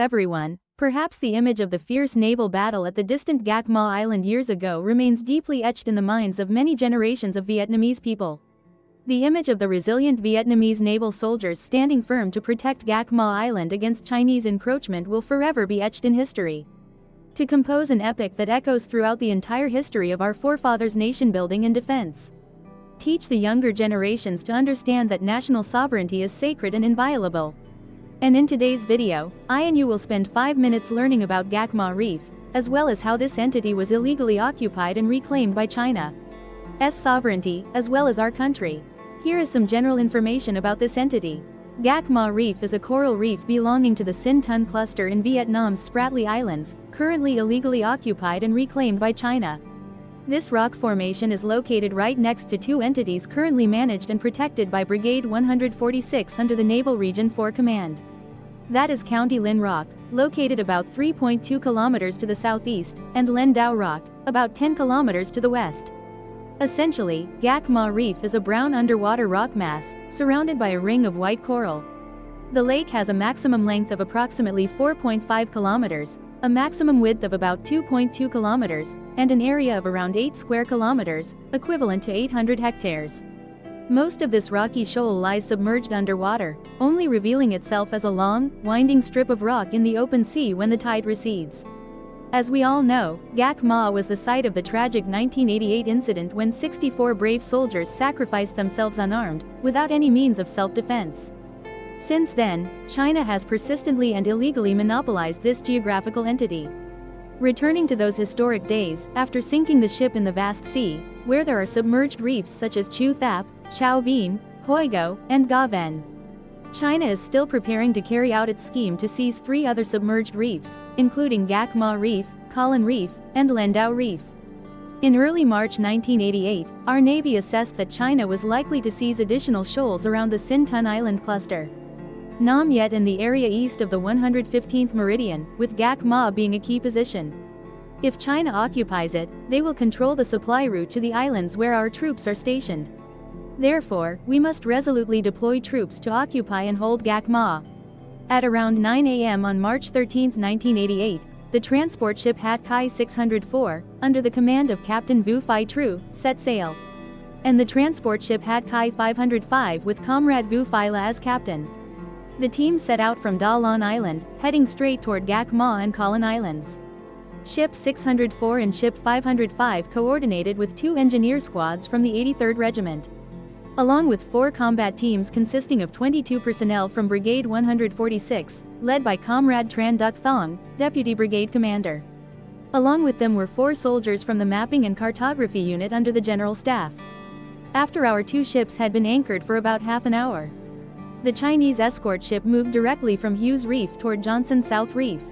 everyone. Perhaps the image of the fierce naval battle at the distant Gac Ma Island years ago remains deeply etched in the minds of many generations of Vietnamese people. The image of the resilient Vietnamese naval soldiers standing firm to protect Gac Ma Island against Chinese encroachment will forever be etched in history. To compose an epic that echoes throughout the entire history of our forefathers' nation-building and defense. Teach the younger generations to understand that national sovereignty is sacred and inviolable. And in today's video, I and you will spend 5 minutes learning about Gac Ma Reef, as well as how this entity was illegally occupied and reclaimed by China's sovereignty, as well as our country. Here is some general information about this entity. Gac Ma Reef is a coral reef belonging to the Sin Tun cluster in Vietnam's Spratly Islands, currently illegally occupied and reclaimed by China. This rock formation is located right next to two entities currently managed and protected by Brigade 146 under the Naval Region 4 Command. That is County Lin Rock, located about 3.2 kilometers to the southeast, and Len Dao Rock, about 10 kilometers to the west. Essentially, Gac Ma Reef is a brown underwater rock mass, surrounded by a ring of white coral. The lake has a maximum length of approximately 4.5 kilometers, a maximum width of about 2.2 kilometers, and an area of around 8 square kilometers, equivalent to 800 hectares. Most of this rocky shoal lies submerged underwater, only revealing itself as a long, winding strip of rock in the open sea when the tide recedes. As we all know, Gac Ma was the site of the tragic 1988 incident when 64 brave soldiers sacrificed themselves unarmed, without any means of self-defense. Since then, China has persistently and illegally monopolized this geographical entity. Returning to those historic days, after sinking the ship in the vast sea, where there are submerged reefs such as Chu Thap, Chao Vien, Hoi Go, and Ga Ven. China is still preparing to carry out its scheme to seize 3 other submerged reefs, including Gac Ma Reef, Colin Reef, and Len Dao Reef. In early March 1988, our Navy assessed that China was likely to seize additional shoals around the Sin Tun Island cluster. Nam Yet in the area east of the 115th meridian, with Gac Ma being a key position. If China occupies it, they will control the supply route to the islands where our troops are stationed. Therefore, we must resolutely deploy troops to occupy and hold Gac Ma. At around 9 a.m. on March 13, 1988, the transport ship Hat Kai 604, under the command of Captain Vu Phai Tru, set sail. And the transport ship Hat Kai 505 with Comrade Vu Phai La as captain. The team set out from Da Lan Island, heading straight toward Gac Ma and Colin Islands. Ship 604 and Ship 505 coordinated with 2 engineer squads from the 83rd Regiment. Along with 4 combat teams consisting of 22 personnel from Brigade 146, led by Comrade Tran Duc Thong, Deputy Brigade Commander. Along with them were 4 soldiers from the Mapping and Cartography Unit under the General Staff. After our 2 ships had been anchored for about half an hour, the Chinese escort ship moved directly from Hughes Reef toward Johnson South Reef.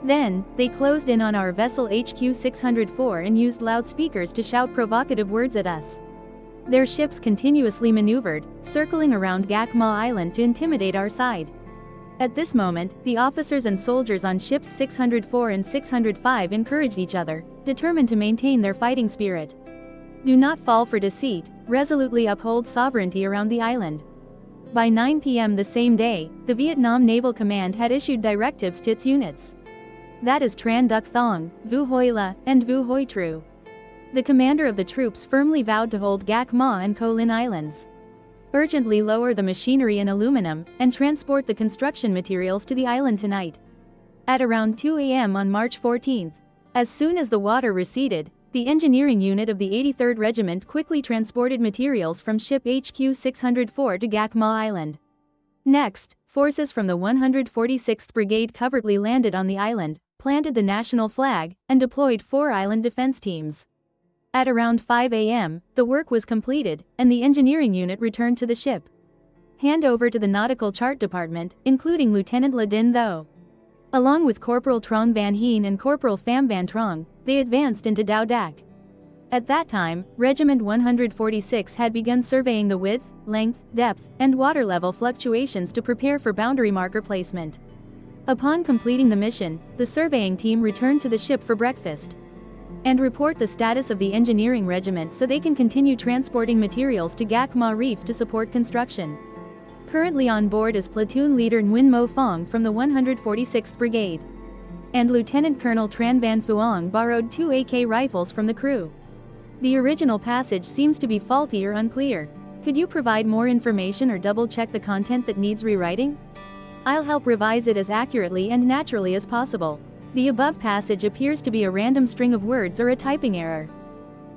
Then, they closed in on our vessel HQ 604 and used loudspeakers to shout provocative words at us. Their ships continuously maneuvered, circling around Gac Ma Island to intimidate our side. At this moment, the officers and soldiers on ships 604 and 605 encouraged each other, determined to maintain their fighting spirit. Do not fall for deceit, resolutely uphold sovereignty around the island. By 9 p.m. the same day, the Vietnam Naval Command had issued directives to its units. That is Tran Duc Thong, Vu Hoi La, and Vu Hoi Tru. The commander of the troops firmly vowed to hold Gac Ma and Ko Lin Islands. Urgently lower the machinery and aluminum, and transport the construction materials to the island tonight. At around 2 a.m. on March 14th, as soon as the water receded, the engineering unit of the 83rd Regiment quickly transported materials from ship HQ 604 to Gac Ma Island. Next, forces from the 146th Brigade covertly landed on the island, planted the national flag, and deployed 4 island defense teams. At around 5 a.m., the work was completed, and the engineering unit returned to the ship. Hand over to the Nautical Chart Department, including Lieutenant Le Din Tho. Along with Corporal Trong Van Heen and Corporal Pham Van Trong, they advanced into Dao Dak. At that time, Regiment 146 had begun surveying the width, length, depth, and water level fluctuations to prepare for boundary marker placement. Upon completing the mission, the surveying team returned to the ship for breakfast and report the status of the engineering regiment so they can continue transporting materials to Gac Ma Reef to support construction. Currently on board is Platoon Leader Nguyen Mo Phong from the 146th Brigade. And Lieutenant Colonel Tran Van Phuong borrowed 2 AK rifles from the crew. The original passage seems to be faulty or unclear. Could you provide more information or double-check the content that needs rewriting? I'll help revise it as accurately and naturally as possible. The above passage appears to be a random string of words or a typing error.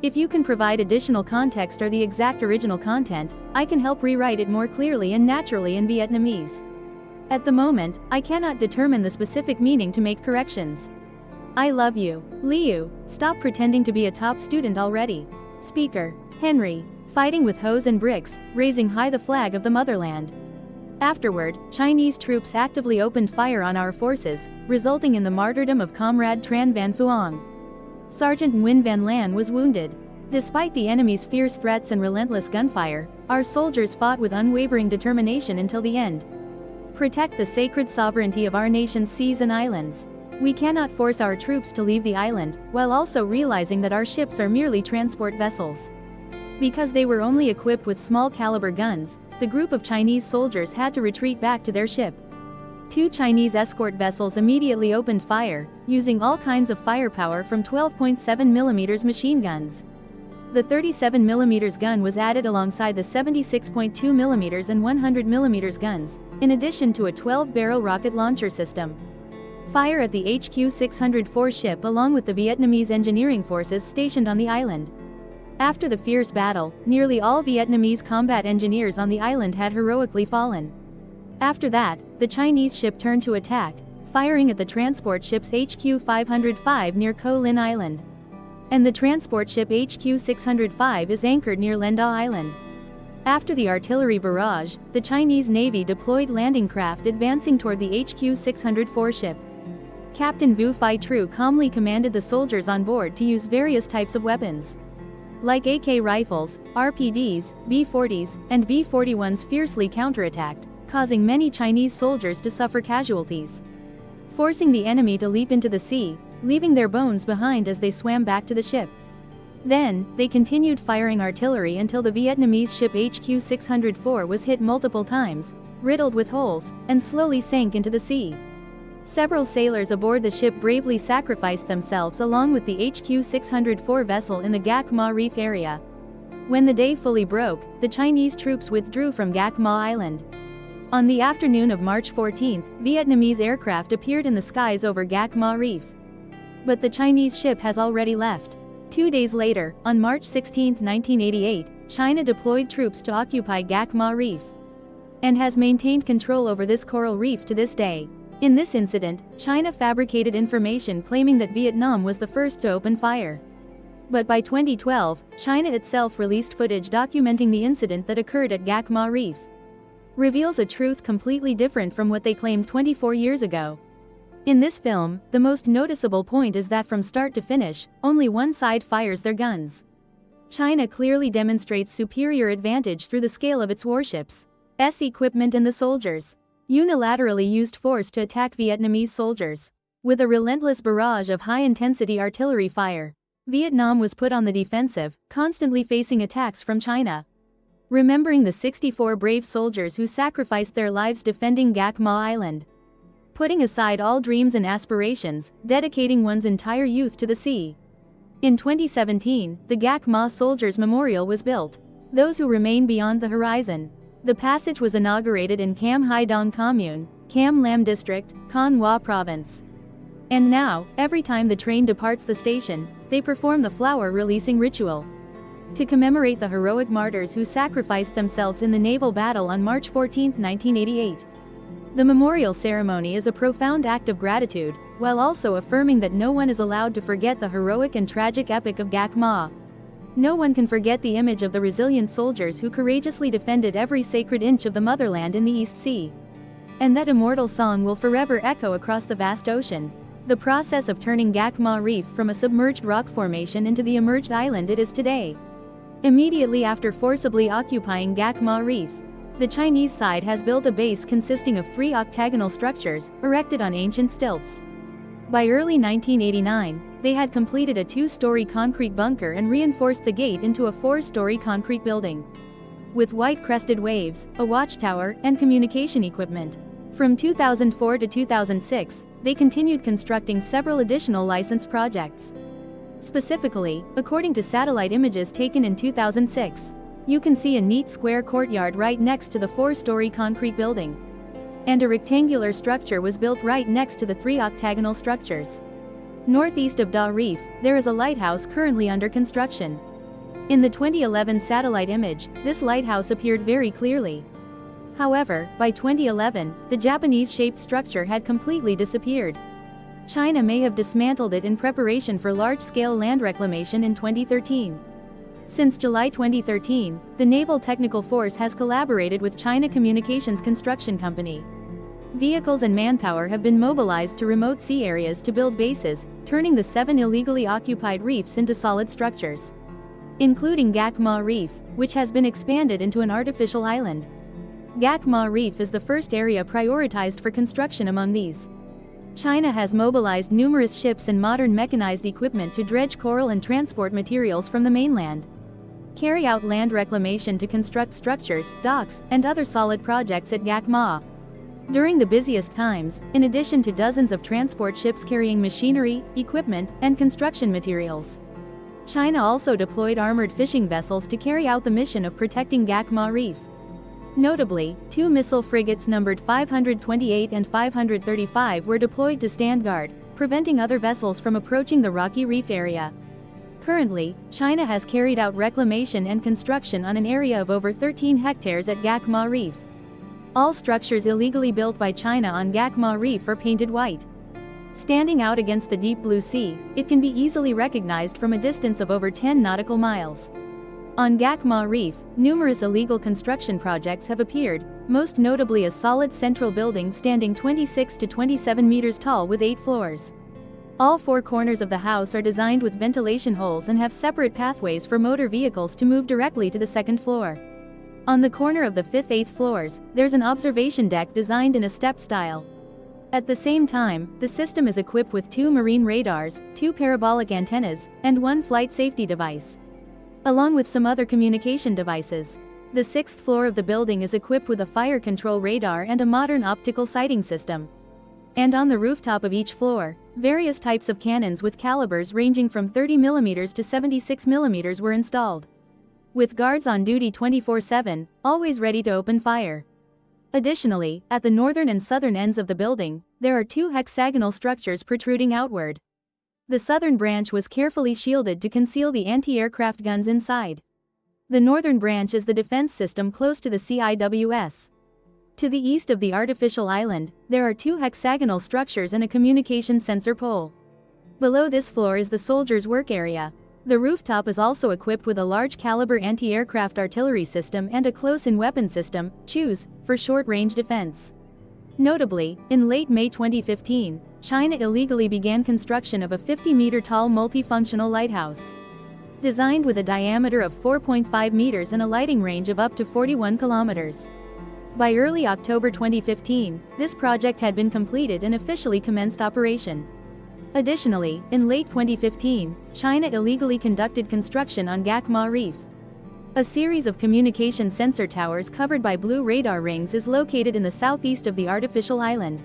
If you can provide additional context or the exact original content, I can help rewrite it more clearly and naturally in Vietnamese. At the moment, I cannot determine the specific meaning to make corrections. I love you, Liu. Stop pretending to be a top student already. Speaker, Henry. Fighting with hose and bricks, raising high the flag of the motherland. Afterward, Chinese troops actively opened fire on our forces, resulting in the martyrdom of Comrade Tran Van Phuong. Sergeant Nguyen Van Lan was wounded. Despite the enemy's fierce threats and relentless gunfire, our soldiers fought with unwavering determination until the end. Protect the sacred sovereignty of our nation's seas and islands. We cannot force our troops to leave the island, while also realizing that our ships are merely transport vessels. Because they were only equipped with small-caliber guns, the group of Chinese soldiers had to retreat back to their ship. 2 Chinese escort vessels immediately opened fire, using all kinds of firepower from 12.7mm machine guns. The 37mm gun was added alongside the 76.2mm and 100mm guns, in addition to a 12-barrel rocket launcher system. Fire at the HQ-604 ship along with the Vietnamese engineering forces stationed on the island. After the fierce battle, nearly all Vietnamese combat engineers on the island had heroically fallen. After that, the Chinese ship turned to attack, firing at the transport ships HQ-505 near Co Lin Island. And the transport ship HQ-605 is anchored near Lenda Island. After the artillery barrage, the Chinese Navy deployed landing craft advancing toward the HQ-604 ship. Captain Vu Phai Tru calmly commanded the soldiers on board to use various types of weapons. Like AK rifles, RPDs, B-40s, and B-41s fiercely counterattacked, causing many Chinese soldiers to suffer casualties. Forcing the enemy to leap into the sea, leaving their bones behind as they swam back to the ship. Then, they continued firing artillery until the Vietnamese ship HQ-604 was hit multiple times, riddled with holes, and slowly sank into the sea. Several sailors aboard the ship bravely sacrificed themselves along with the HQ-604 vessel in the Gac Ma Reef area. When the day fully broke, the Chinese troops withdrew from Gac Ma Island. On the afternoon of March 14, Vietnamese aircraft appeared in the skies over Gac Ma Reef. But the Chinese ship has already left. 2 days later, on March 16, 1988, China deployed troops to occupy Gac Ma Reef. And has maintained control over this coral reef to this day. In this incident, China fabricated information claiming that Vietnam was the first to open fire. But by 2012, China itself released footage documenting the incident that occurred at Gac Ma Reef. Reveals a truth completely different from what they claimed 24 years ago. In this film, the most noticeable point is that from start to finish, only one side fires their guns. China clearly demonstrates superior advantage through the scale of its warships, equipment and the soldiers. Unilaterally used force to attack Vietnamese soldiers. With a relentless barrage of high-intensity artillery fire, Vietnam was put on the defensive, constantly facing attacks from China. Remembering the 64 brave soldiers who sacrificed their lives defending Gac Ma Island. Putting aside all dreams and aspirations, dedicating one's entire youth to the sea. In 2017, the Gac Ma Soldiers Memorial was built. Those who remain beyond the horizon. The passage was inaugurated in Cam Hai Dong Commune, Cam Lam District, Con Hoa Province. And now, every time the train departs the station, they perform the flower releasing ritual. To commemorate the heroic martyrs who sacrificed themselves in the naval battle on March 14, 1988. The memorial ceremony is a profound act of gratitude, while also affirming that no one is allowed to forget the heroic and tragic epic of Gac Ma. No one can forget the image of the resilient soldiers who courageously defended every sacred inch of the motherland in the East Sea. And that immortal song will forever echo across the vast ocean. The process of turning Gac Ma Reef from a submerged rock formation into the emerged island it is today. Immediately after forcibly occupying Gac Ma Reef, the Chinese side has built a base consisting of 3 octagonal structures, erected on ancient stilts. By early 1989, they had completed a 2-story concrete bunker and reinforced the gate into a 4-story concrete building. with white-crested waves, a watchtower, and communication equipment. From 2004 to 2006, they continued constructing several additional licensed projects. Specifically, according to satellite images taken in 2006, you can see a neat square courtyard right next to the 4-story concrete building. And a rectangular structure was built right next to the 3 octagonal structures. Northeast of Da Reef, there is a lighthouse currently under construction. In the 2011 satellite image, this lighthouse appeared very clearly. However, by 2011, the Japanese-shaped structure had completely disappeared. China may have dismantled it in preparation for large-scale land reclamation in 2013. Since July 2013, the Naval Technical Force has collaborated with China Communications Construction Company. Vehicles and manpower have been mobilized to remote sea areas to build bases, turning the 7 illegally occupied reefs into solid structures, including Gac Ma Reef, which has been expanded into an artificial island. Gac Ma Reef is the first area prioritized for construction among these. China has mobilized numerous ships and modern mechanized equipment to dredge coral and transport materials from the mainland, carry out land reclamation to construct structures, docks, and other solid projects at Gac Ma. During the busiest times, in addition to dozens of transport ships carrying machinery, equipment, and construction materials, China also deployed armored fishing vessels to carry out the mission of protecting Gac Ma Reef. Notably, 2 missile frigates numbered 528 and 535 were deployed to stand guard, preventing other vessels from approaching the rocky reef area. Currently, China has carried out reclamation and construction on an area of over 13 hectares at Gac Ma Reef. All structures illegally built by China on Gac Ma Reef are painted white. Standing out against the deep blue sea, it can be easily recognized from a distance of over 10 nautical miles. On Gac Ma Reef, numerous illegal construction projects have appeared, most notably a solid central building standing 26 to 27 meters tall with 8 floors. All 4 corners of the house are designed with ventilation holes and have separate pathways for motor vehicles to move directly to the 2nd floor. On the corner of the 5th and 8th floors, there's an observation deck designed in a step style. At the same time, the system is equipped with 2 marine radars, 2 parabolic antennas, and 1 flight safety device, along with some other communication devices. The 6th floor of the building is equipped with a fire control radar and a modern optical sighting system. And on the rooftop of each floor, various types of cannons with calibers ranging from 30 mm to 76 mm were installed, with guards on duty 24/7, always ready to open fire. Additionally, at the northern and southern ends of the building, there are 2 hexagonal structures protruding outward. The southern branch was carefully shielded to conceal the anti-aircraft guns inside. The northern branch is the defense system close to the CIWS. To the east of the artificial island, there are 2 hexagonal structures and a communication sensor pole. Below this floor is the soldiers' work area. The rooftop is also equipped with a large-caliber anti-aircraft artillery system and a close-in weapon system, CHOOS, for short-range defense. Notably, in late May 2015, China illegally began construction of a 50-meter-tall multifunctional lighthouse, designed with a diameter of 4.5 meters and a lighting range of up to 41 kilometers. By early October 2015, this project had been completed and officially commenced operation. Additionally, in late 2015, China illegally conducted construction on Gac Ma Reef. A series of communication sensor towers covered by blue radar rings is located in the southeast of the artificial island.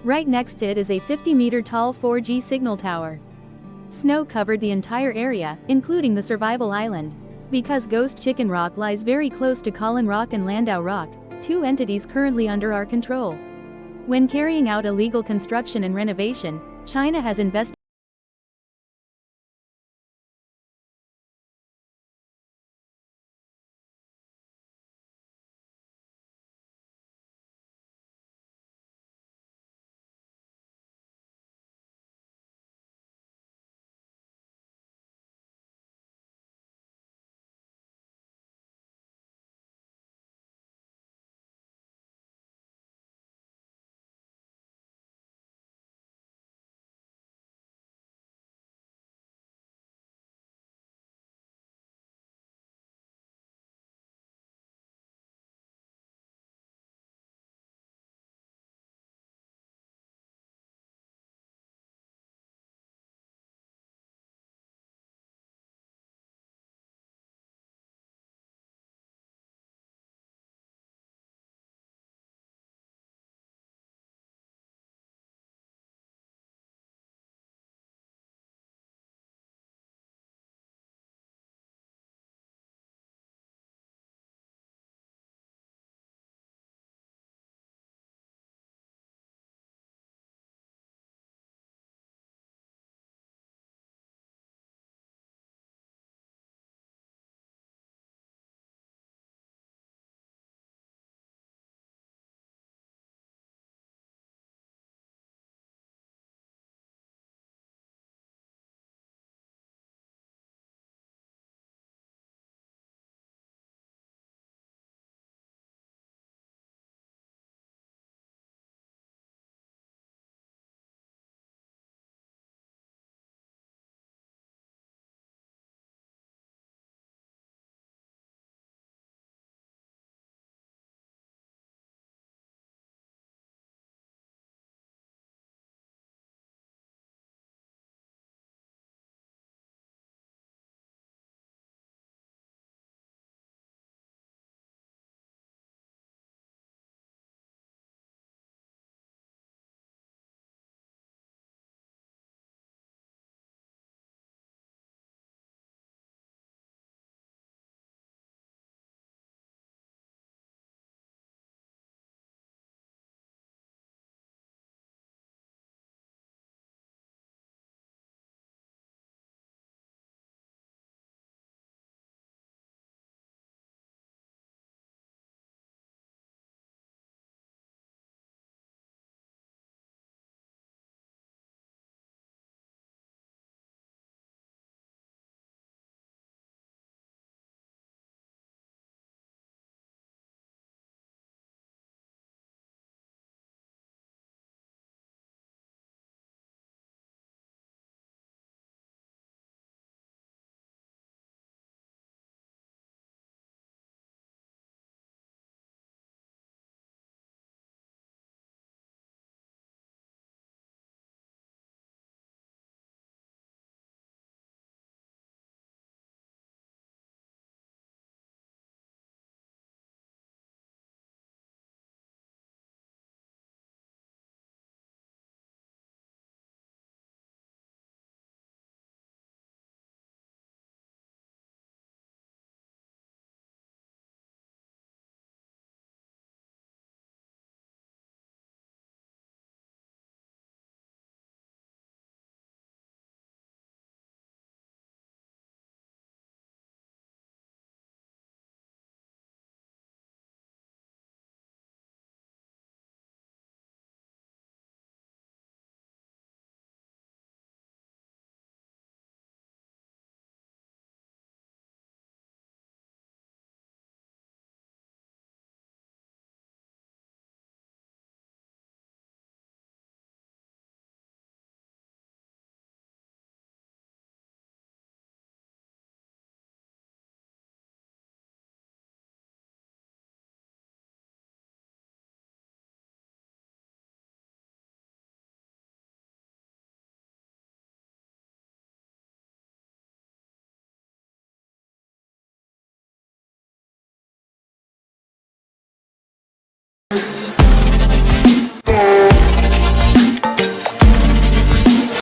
Right next to it is a 50-meter-tall 4G signal tower. Snow covered the entire area, including the survival island. Because Ghost Chicken Rock lies very close to Colin Rock and Landau Rock, 2 entities currently under our control. When carrying out illegal construction and renovation, China has invested